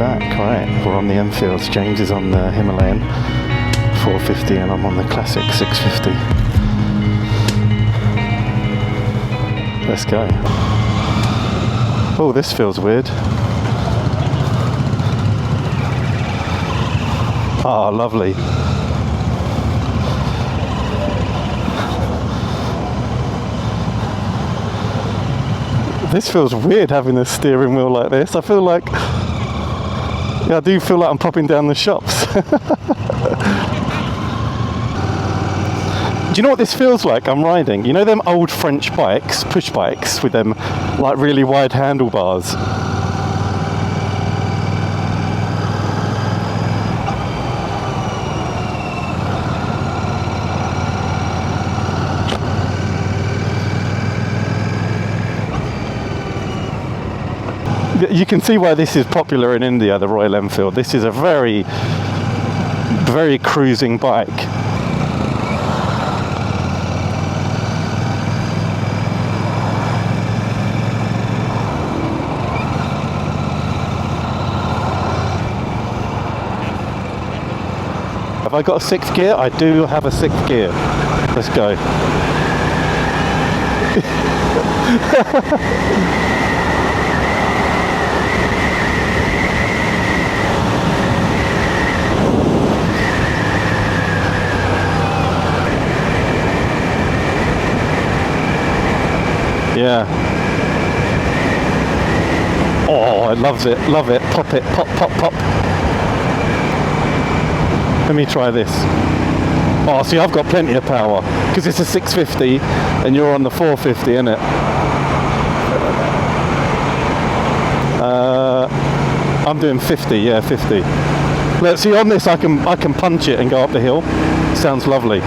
back, right? We're on the Enfields. James is on the Himalayan 450 and I'm on the classic 650. Let's go. Oh, this feels weird. Oh, lovely. This feels weird having a steering wheel like this. I feel like, yeah, I do feel like I'm popping down the shops. Do you know what this feels like? I'm riding. You know them old French bikes, push bikes, with them like really wide handlebars? You can see why this is popular in India, the Royal Enfield. This is a very, very cruising bike. Have I got a sixth gear? I do have a sixth gear. Let's go. Yeah. Oh, I love it, love it. Pop it, pop, pop, pop. Let me try this. Oh, see, I've got plenty of power because it's a 650 and you're on the 450, isn't it? I'm doing 50, yeah, 50. Let's see, on this I can punch it and go up the hill. Sounds lovely.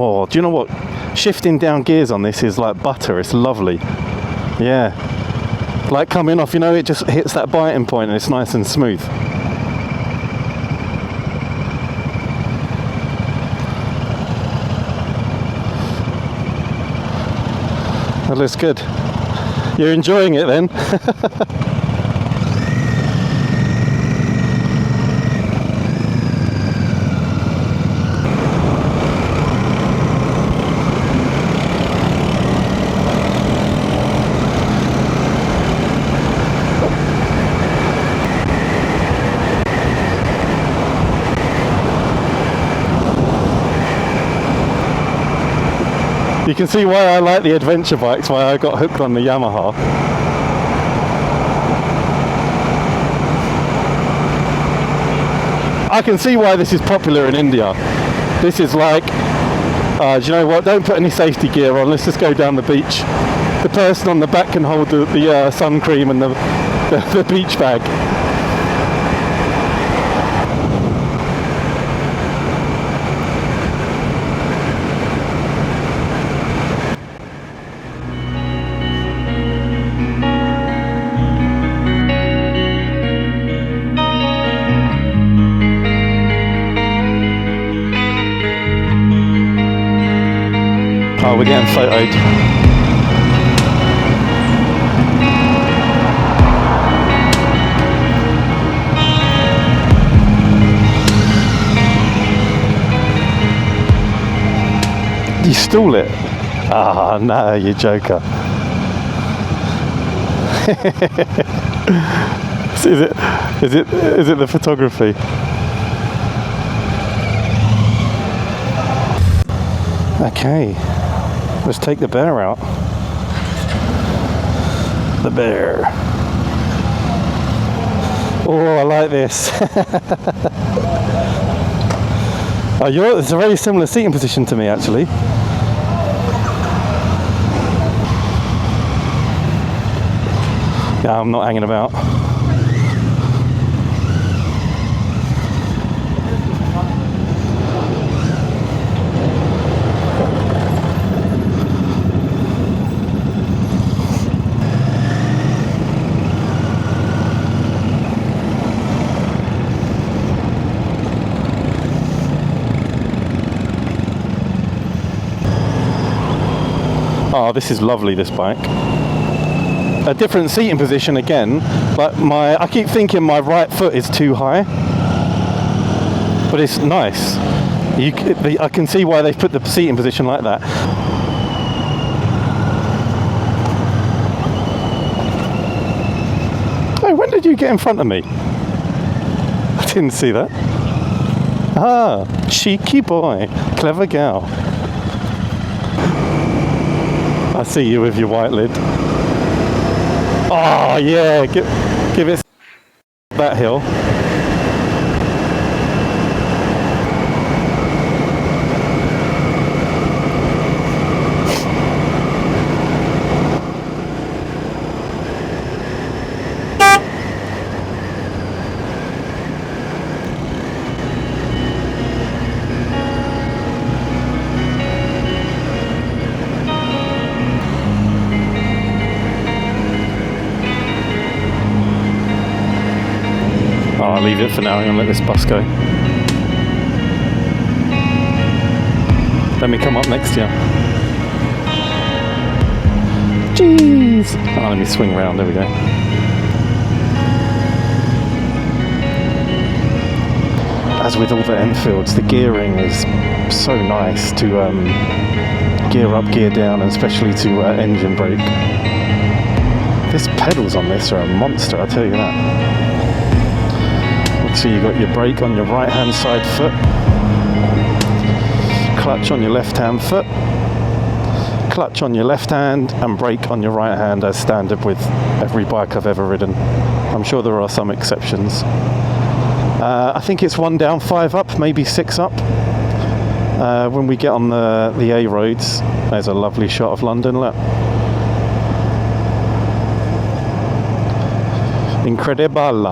Oh, do you know what? Shifting down gears on this is like butter. It's lovely. Yeah. Like coming off, you know, it just hits that biting point and it's nice and smooth. That looks good. You're enjoying it then? You can see why I like the adventure bikes, why I got hooked on the Yamaha. I can see why this is popular in India. This is like, do you know what, don't put any safety gear on, let's just go down the beach. The person on the back can hold the sun cream and the beach bag. Oh, we're getting photoed. You stall it? Ah, no, you joker. Is it the photography? Okay. Let's take the bear out. The bear. Oh, I like this. Oh, it's a very similar seating position to me, actually. Yeah, I'm not hanging about. Oh, this is lovely, this bike. a different seating position again. But I keep thinking my right foot is too high, but it's nice. I can see why they've put the seating position like that. Oh, when did you get in front of me? I didn't see that. Ah, cheeky boy, clever gal. I see you with your white lid. Oh yeah, give it that hill. I'll leave it for now. I'm going to let this bus go. Let me come up next to you. Jeez! Oh, let me swing round. There we go. As with all the Enfields, the gearing is so nice to gear up, gear down, and especially to engine brake. This pedals on this are a monster, I'll tell you that. So you've got your brake on your right hand side foot, clutch on your left hand foot, clutch on your left hand, and brake on your right hand as standard with every bike I've ever ridden. I'm sure there are some exceptions. I think it's 1 down, 5 up, maybe 6 up. When we get on the A roads, there's a lovely shot of London, look. Incredible.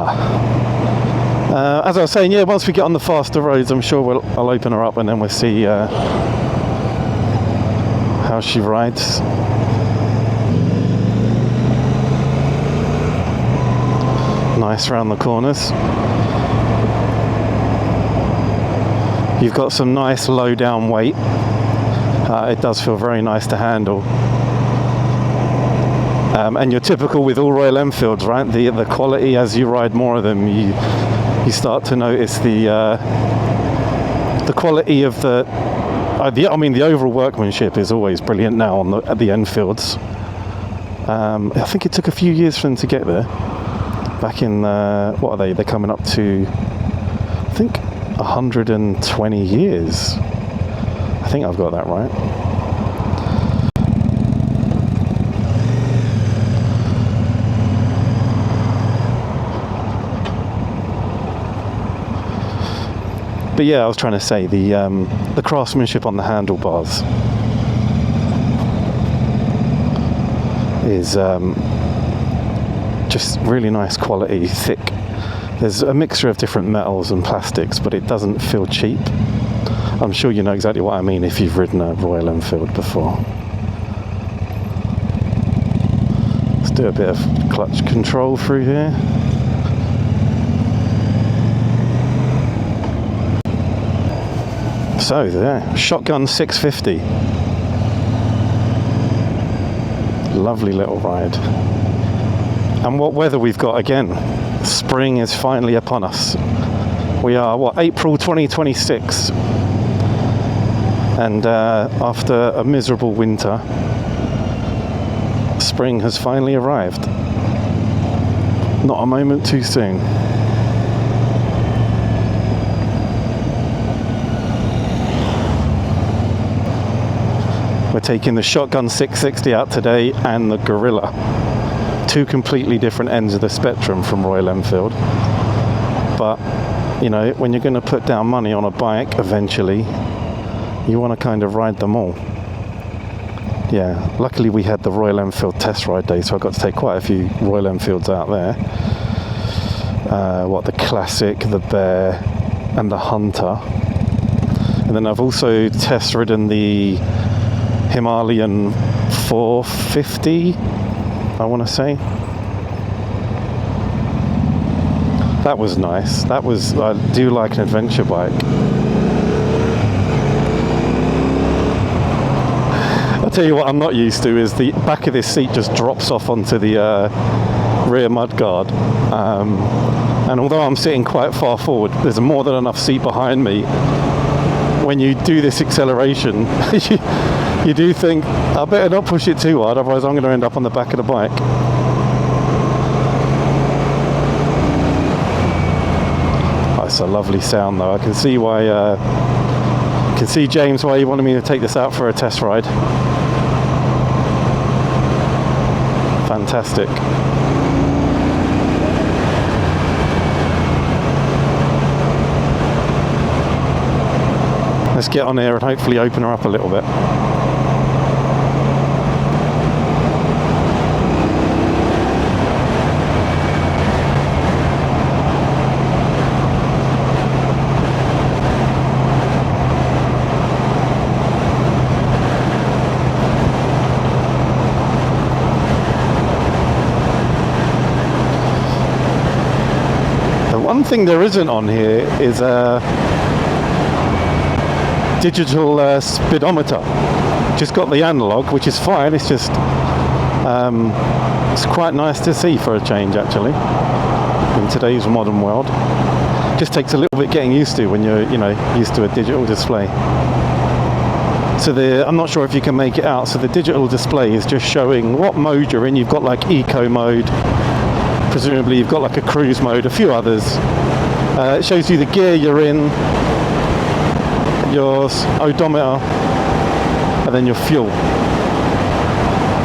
As I was saying, yeah, once we get on the faster roads, I'm sure I'll open her up and then we'll see how she rides. Nice round the corners. You've got some nice low down weight. It does feel very nice to handle. And you're typical with all Royal Enfields, right? The quality, as you ride more of them, you start to notice the quality of the overall workmanship is always brilliant now at the Enfields. I think it took a few years for them to get there. Back in what are they? They're coming up to, I think, 120 years. I think I've got that right. But yeah, I was trying to say the craftsmanship on the handlebars is just really nice quality, thick. There's a mixture of different metals and plastics, but it doesn't feel cheap. I'm sure you know exactly what I mean if you've ridden a Royal Enfield before. Let's do a bit of clutch control through here. So there, shotgun 650. Lovely little ride. And what weather we've got again. Spring is finally upon us. We are, April 2026. And after a miserable winter, spring has finally arrived. Not a moment too soon. We're taking the Shotgun 660 out today and the Guerrilla. Two completely different ends of the spectrum from Royal Enfield. But, you know, when you're going to put down money on a bike eventually, you want to kind of ride them all. Yeah, luckily we had the Royal Enfield test ride day, so I got to take quite a few Royal Enfields out there. The Classic, the Bear, and the Hunter. And then I've also test ridden the Himalayan 450, I want to say. That was nice. I do like an adventure bike. I tell you what I'm not used to is the back of this seat just drops off onto the rear mudguard. And although I'm sitting quite far forward, there's more than enough seat behind me. When you do this acceleration, you do think, I better not push it too hard, otherwise I'm going to end up on the back of the bike. Oh, it's a lovely sound though. I can see why, James, why you wanted me to take this out for a test ride. Fantastic. Let's get on here and hopefully open her up a little bit. The one thing there isn't on here is digital speedometer. Just got the analog, which is fine. It's just it's quite nice to see for a change, actually, in today's modern world. Just takes a little bit getting used to when you're used to a digital display. So I'm not sure if you can make it out. So the digital display is just showing what mode you're in. You've got like eco mode, presumably you've got like a cruise mode, a few others. It shows you the gear you're in, your odometer, and then your fuel.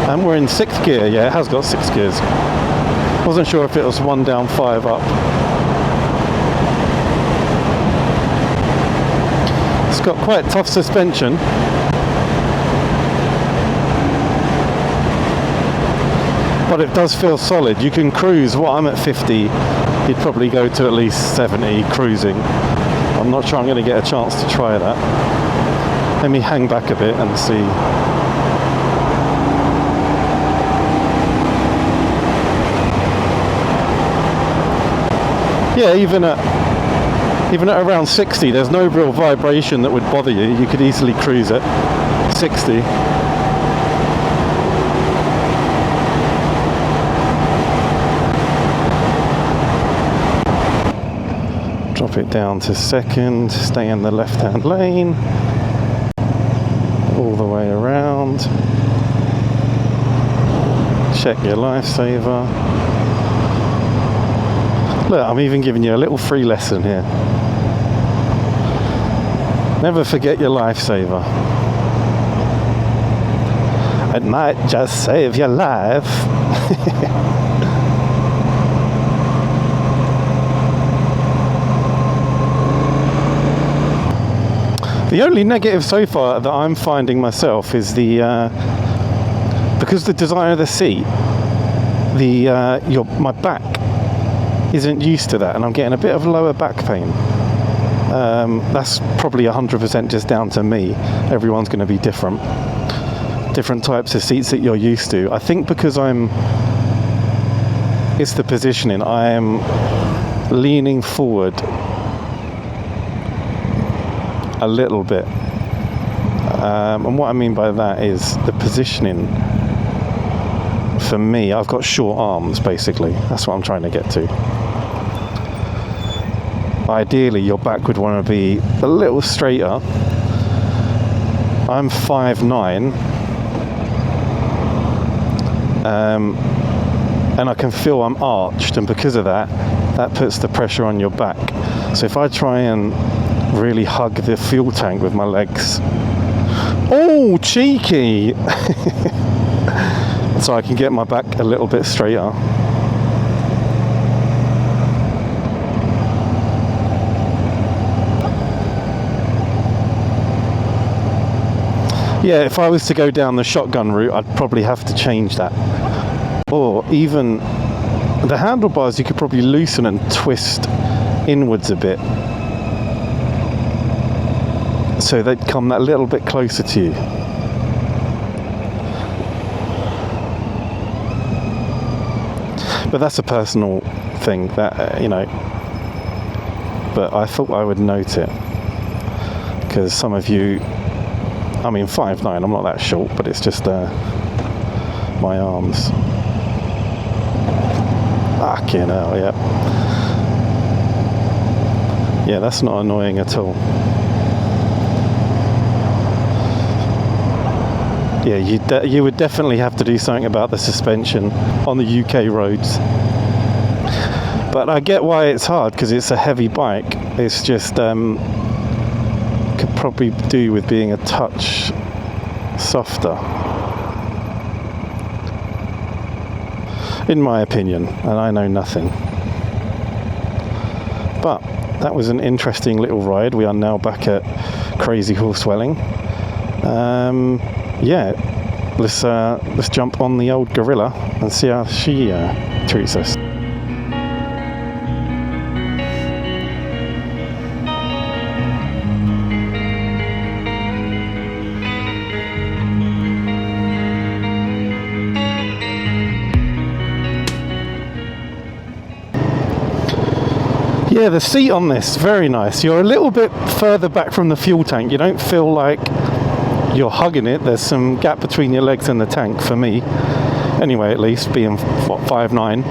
And we're in 6th gear. Yeah, it has got 6 gears. Wasn't sure if it was 1 down, 5 up. It's got quite tough suspension. But it does feel solid. You can cruise. Well, I'm at 50. You'd probably go to at least 70 cruising. I'm not sure I'm going to get a chance to try that. Let me hang back a bit and see. Yeah, even at around 60, there's no real vibration that would bother you. You could easily cruise at 60. Drop it down to 2nd, stay in the left-hand lane, all the way around. Check your lifesaver. Look, I'm even giving you a little free lesson here. Never forget your lifesaver. It might just save your life. The only negative so far that I'm finding myself is because the design of the seat, my back isn't used to that, and I'm getting a bit of lower back pain. That's probably 100% just down to me. Everyone's going to be different types of seats that you're used to. I think because it's the positioning. I am leaning forward a little bit, and what I mean by that is the positioning. For me, I've got short arms, basically. That's what I'm trying to get to. Ideally, your back would want to be a little straighter. I'm 5'9", and I can feel I'm arched, and because of that puts the pressure on your back. So if I try and really hug the fuel tank with my legs, oh, cheeky! So I can get my back a little bit straighter. Yeah, if I was to go down the shotgun route, I'd probably have to change that. Or even the handlebars, you could probably loosen and twist inwards a bit, so they'd come that little bit closer to you. But that's a personal thing that, but I thought I would note it, because some of you I mean 5'9", I'm not that short, but it's just my arms. Fucking hell, yeah. Yeah, that's not annoying at all. Yeah, you would definitely have to do something about the suspension on the UK roads. But I get why it's hard, because it's a heavy bike. It's just could probably do with being a touch softer, in my opinion, and I know nothing. But that was an interesting little ride. We are now back at Crazy Horse Welling. Yeah, let's jump on the old Guerrilla and see how she treats us. Yeah, the seat on this, very nice. You're a little bit further back from the fuel tank. You don't feel like you're hugging it. There's some gap between your legs and the tank, for me. Anyway, at least, being 5'9".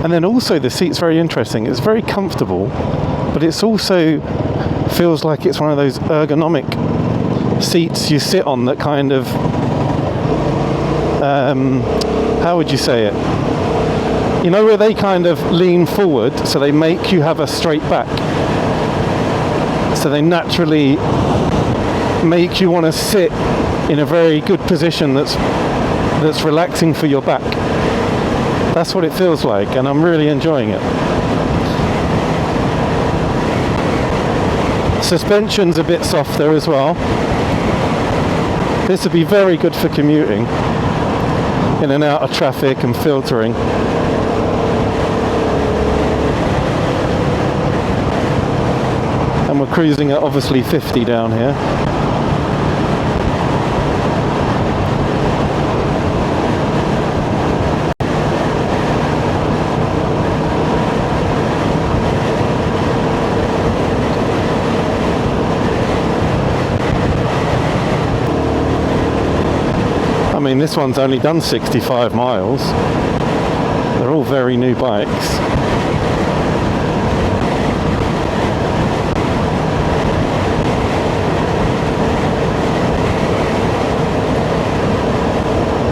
And then also the seat's very interesting. It's very comfortable, but it's also feels like it's one of those ergonomic seats you sit on that kind of, how would you say it? You know, where they kind of lean forward, so they make you have a straight back. So they naturally make you want to sit in a very good position that's relaxing for your back. That's what it feels like, and I'm really enjoying it. Suspension's a bit softer as well. This would be very good for commuting, in and out of traffic and filtering. And we're cruising at obviously 50 down here. I mean, this one's only done 65 miles. They're all very new bikes.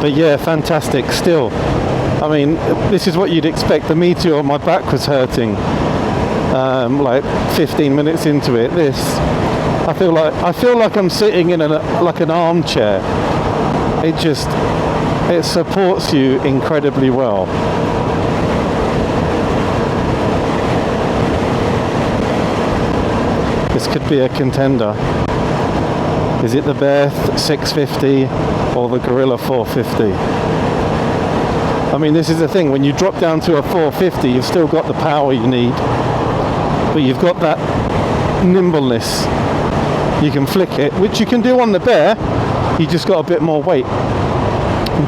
But yeah, fantastic still. I mean, this is what you'd expect. The Meteor, my back was hurting like 15 minutes into it. This, I feel like I'm sitting in like an armchair. It supports you incredibly well. This could be a contender. Is it the Bear 650 or the Guerrilla 450? I mean, this is the thing, when you drop down to a 450, you've still got the power you need, but you've got that nimbleness. You can flick it, which you can do on the Bear, you just got a bit more weight.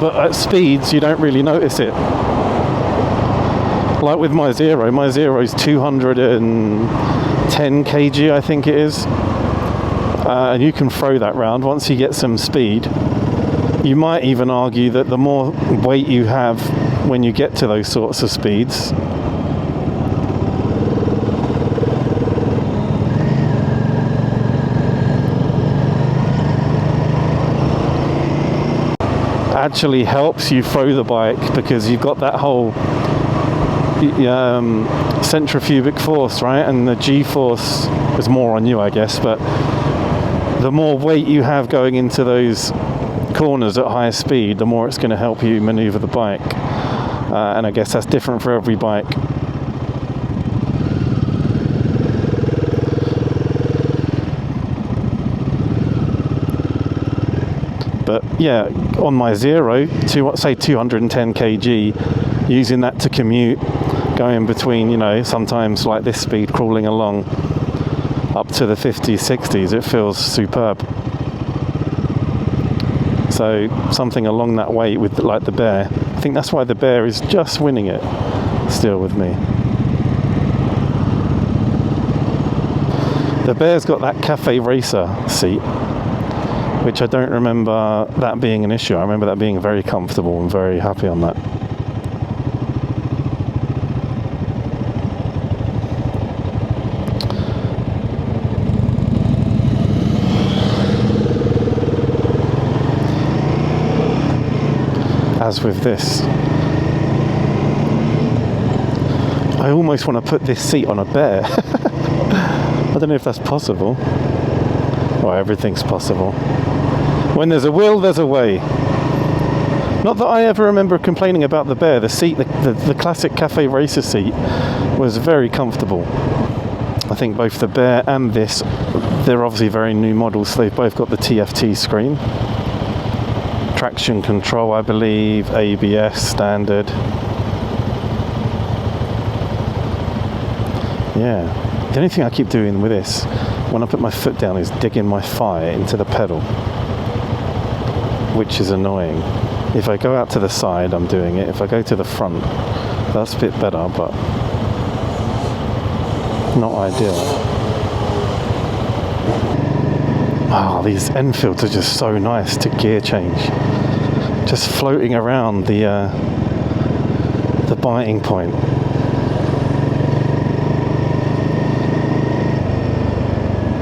But at speeds, you don't really notice it. Like with my Zero is 210 kg, I think it is. And you can throw that round once you get some speed. You might even argue that the more weight you have when you get to those sorts of speeds, actually helps you throw the bike, because you've got that whole centrifugal force, right? And the G-force is more on you, I guess, but the more weight you have going into those corners at high speed, the more it's going to help you maneuver the bike. And I guess that's different for every bike. But yeah, on my Zero, say 210 kg, using that to commute, going between, you know, sometimes like this speed, crawling along, up to the 50s, 60s, it feels superb. So something along that way with like the Bear, I think that's why the Bear is just winning it still with me. The Bear's got that Cafe Racer seat, which I don't remember that being an issue. I remember that being very comfortable and very happy on that. As with this, I almost want to put this seat on a Bear. I don't know if that's possible. Well, everything's possible. When there's a will, there's a way. Not that I ever remember complaining about the Bear. The seat, the classic Cafe Racer seat, was very comfortable. I think both the Bear and this, they're obviously very new models, so they've both got the TFT screen. Traction control, I believe, ABS standard. Yeah. The only thing I keep doing with this, when I put my foot down, is digging my thigh into the pedal, which is annoying. If I go out to the side, I'm doing it. If I go to the front, that's a bit better, but not ideal. Oh, these Enfields are just so nice to gear change. Just floating around the biting point.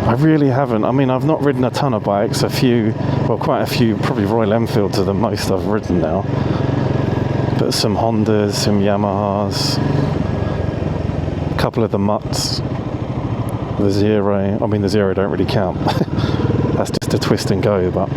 I really haven't. I mean, I've not ridden a ton of bikes. Quite a few, probably Royal Enfields are the most I've ridden now. But some Hondas, some Yamahas, a couple of the Mutts, the Zero. I mean, the Zero don't really count. That's just a twist and go, but